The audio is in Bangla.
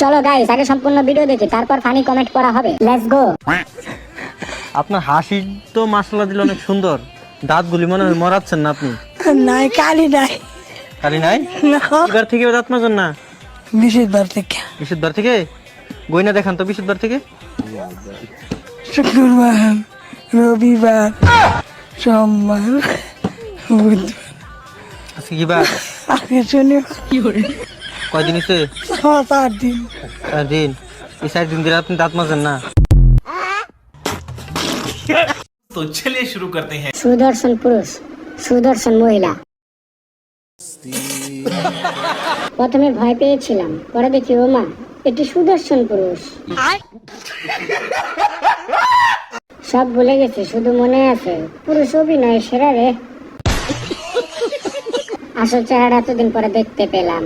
চলো গাইস, আগে সম্পূর্ণ ভিডিও দেখি, তারপর ফানি কমেন্ট করা হবে। Let's go. আপনার হাসি তো মাশাআল্লাহ দিল অনেক সুন্দর। দাঁতগুলি মনে হয় মরাচ্ছেন না আপনি? নাই, কালি নাই। খালি নাই? এবার থেকে দাঁত মাজন না? বৃহস্পতিবার থেকে। বৃহস্পতিবার থেকে? গয়না দেখান তো বৃহস্পতিবার থেকে। শুক্রবার, রবিবার, সোমবার, বুধবার। আজকে কি বার? আজকে শনিবার। কয়দিন হচ্ছে? 7-8 দিন। 4 দিন। এই 4 দিন ধরে আপনি দাঁত মাজেন না? तो चलिए शुरू करते हैं। সুদর্শন পুরুষ, সুদর্শন মহিলা। প্রথমে ভয় পেয়েছিলাম, পরে দেখি ও মা, এটি সুদর্শন পুরুষ। সব ভুলে গেছি, শুধু মনে আছে পুরুষ অভিনয় সেরা রে। আসল চেহারা এতদিন পরে দেখতে পেলাম।